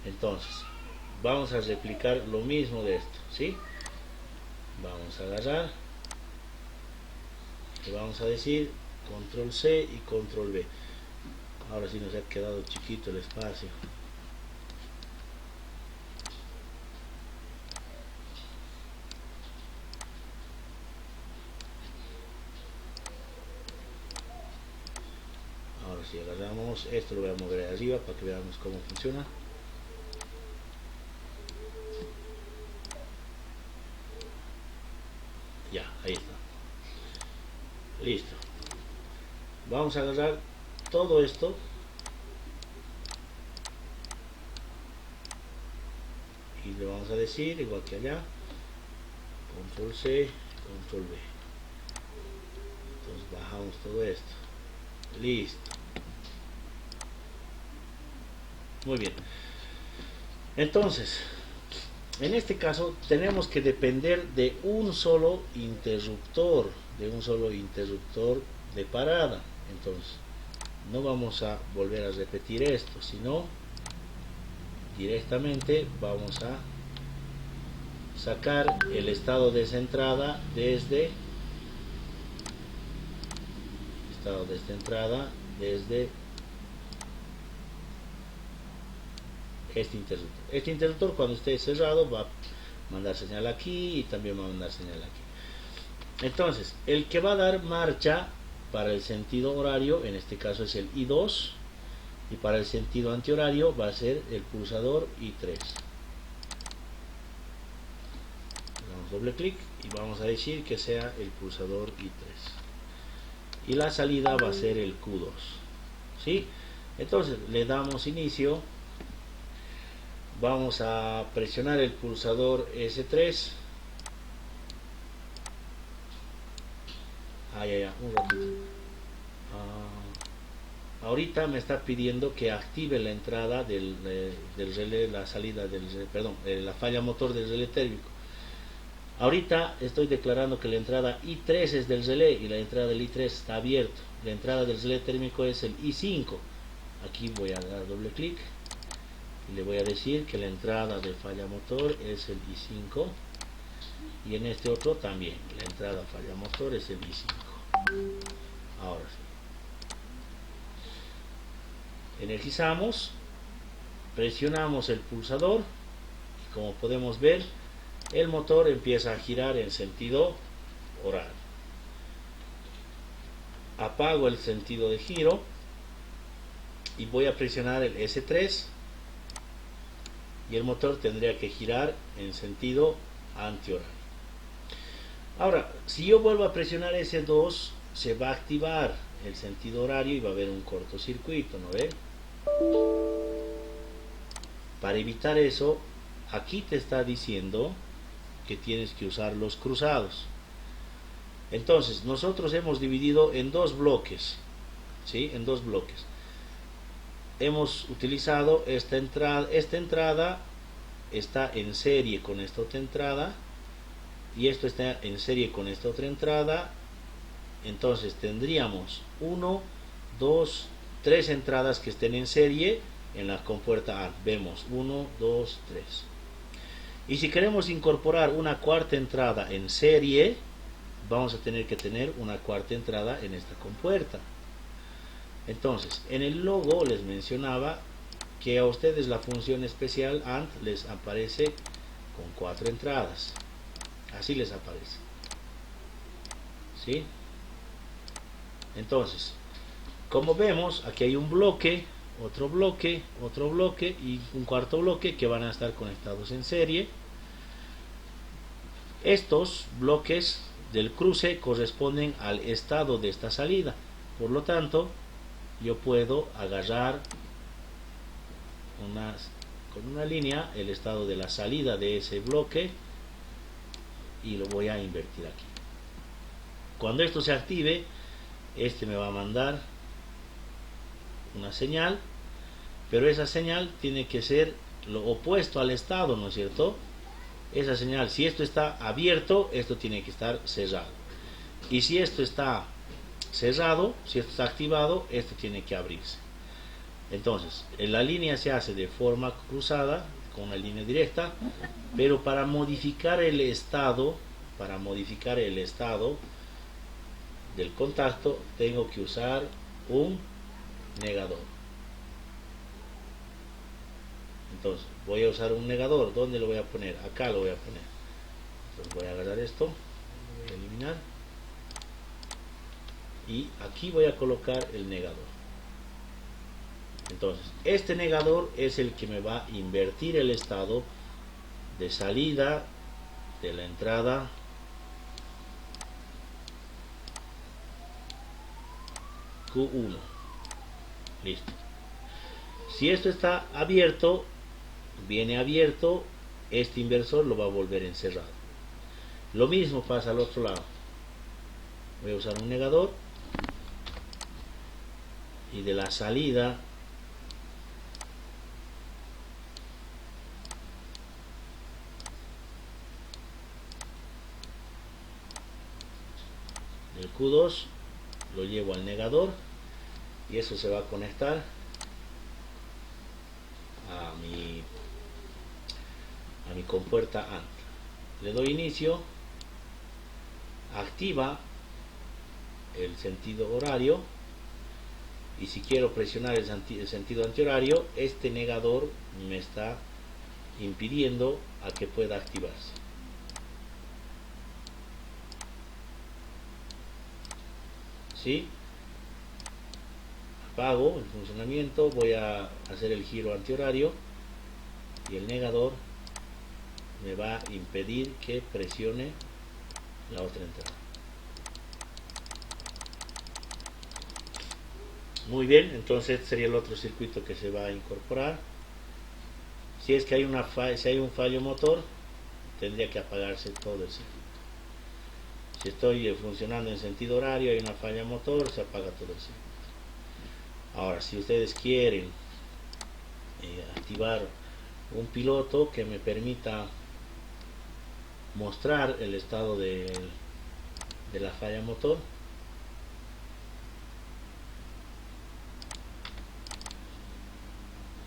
Entonces vamos a replicar lo mismo de esto, ¿sí? Vamos a agarrar y vamos a decir control C y control V. Ahora sí nos ha quedado chiquito el espacio. Ahora sí agarramos, esto lo voy a mover arriba para que veamos cómo funciona. Ya, ahí está. Listo. Vamos a agarrar todo esto y le vamos a decir igual que allá, control C, control V. Entonces bajamos todo esto. Listo. Muy bien. Entonces, en este caso tenemos que depender de un solo interruptor, de parada. Entonces, no vamos a volver a repetir esto, sino directamente vamos a sacar el estado de desentrada desde este interruptor. Este interruptor cuando esté cerrado va a mandar señal aquí y también va a mandar señal aquí. Entonces, el que va a dar marcha para el sentido horario, en este caso es el I2, y para el sentido antihorario va a ser el pulsador I3. Damos doble clic y vamos a decir que sea el pulsador I3. Y la salida va a ser el Q2. ¿Sí? Entonces le damos inicio. Vamos a presionar el pulsador S3. Un ratito. Ahorita me está pidiendo que active la entrada del relé, la salida del relé, perdón, la falla motor del relé térmico. Ahorita estoy declarando que la entrada I3 es del relé y la entrada del I3 está abierto. La entrada del relé térmico es el I5. Aquí voy a dar doble clic y le voy a decir que la entrada de falla motor es el I5 y en este otro también la entrada falla motor es el I5. Ahora sí, energizamos, presionamos el pulsador y como podemos ver el motor empieza a girar en sentido horario. Apago el sentido de giro y voy a presionar el S3 y el motor tendría que girar en sentido antihorario. Ahora, si yo vuelvo a presionar ese 2, se va a activar el sentido horario y va a haber un cortocircuito, ¿no ve? Para evitar eso, aquí te está diciendo que tienes que usar los cruzados. Entonces, nosotros hemos dividido en dos bloques, ¿sí? En dos bloques. Hemos utilizado esta entrada está en serie con esta otra entrada, y esto está en serie con esta otra entrada. Entonces tendríamos 1, 2, 3 entradas que estén en serie en la compuerta A. Vemos 1, 2, 3. Y si queremos incorporar una cuarta entrada en serie, vamos a tener que tener una cuarta entrada en esta compuerta. Entonces, en el logo les mencionaba que a ustedes la función especial AND les aparece con 4 entradas. Así les aparece. ¿Sí? Entonces, como vemos, aquí hay un bloque, otro bloque y un cuarto bloque que van a estar conectados en serie. Estos bloques del cruce corresponden al estado de esta salida. Por lo tanto, yo puedo agarrar con una línea el estado de la salida de ese bloque y lo voy a invertir aquí. Cuando esto se active, este me va a mandar una señal, pero esa señal tiene que ser lo opuesto al estado, ¿no es cierto? Esa señal, si esto está abierto, esto tiene que estar cerrado, y si esto está cerrado, si esto está activado, esto tiene que abrirse. Entonces, la línea se hace de forma cruzada con una línea directa, pero para modificar el estado del contacto, tengo que usar un negador. Entonces, voy a usar un negador. ¿Dónde lo voy a poner? Acá lo voy a poner. Entonces, voy a agarrar esto, lo voy a eliminar, y aquí voy a colocar el negador. Entonces, este negador es el que me va a invertir el estado de salida de la entrada Q1. Listo. Si esto está abierto, viene abierto, este inversor lo va a volver encerrado. Lo mismo pasa al otro lado. Voy a usar un negador, y de la salida del Q2 lo llevo al negador, y eso se va a conectar a mi compuerta AND. Le doy inicio, activa el sentido horario, y si quiero presionar el sentido antihorario, este negador me está impidiendo a que pueda activarse. ¿Sí? Apago el funcionamiento, voy a hacer el giro antihorario, y el negador me va a impedir que presione la otra entrada. Muy bien, entonces sería el otro circuito que se va a incorporar. Si es que hay si hay un fallo motor, tendría que apagarse todo el circuito. Si estoy funcionando en sentido horario, hay una falla motor, se apaga todo el circuito. Ahora, si ustedes quieren activar un piloto que me permita mostrar el estado de la falla motor,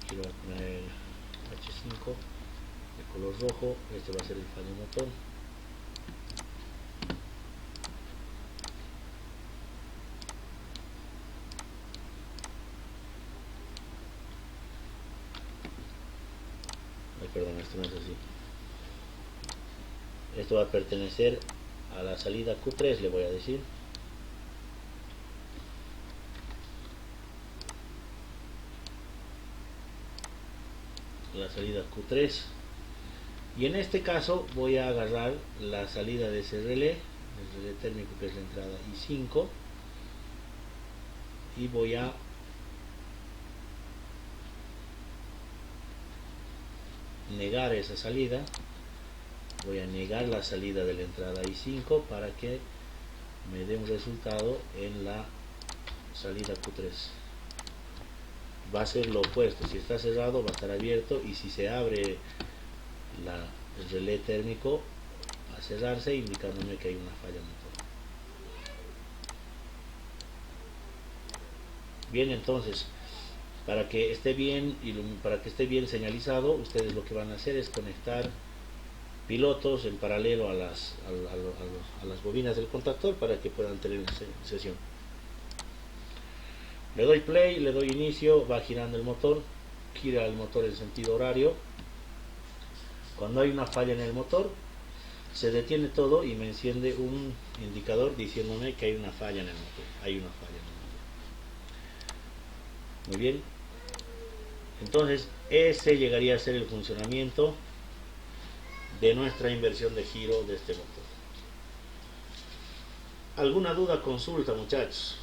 aquí voy a poner el H5 de color rojo. Este va a ser el fallo motor. Ay, perdón, esto no es así. Esto va a pertenecer a la salida Q3, le voy a decir. la salida Q3, y en este caso voy a agarrar la salida de ese relé, el relé térmico que es la entrada I5, y voy a negar esa salida, voy a negar la salida de la entrada I5 para que me dé un resultado en la salida Q3. Va a ser lo opuesto, si está cerrado va a estar abierto, y si se abre el relé térmico a cerrarse, indicándome que hay una falla motor. Bien, entonces para que esté bien señalizado, ustedes lo que van a hacer es conectar pilotos en paralelo a las bobinas del contactor para que puedan tener sesión. Le doy play, le doy inicio, va girando el motor, gira el motor en sentido horario. Cuando hay una falla en el motor, se detiene todo y me enciende un indicador diciéndome que hay una falla en el motor. Muy bien. Entonces, ese llegaría a ser el funcionamiento de nuestra inversión de giro de este motor. ¿Alguna duda, consulta, muchachos?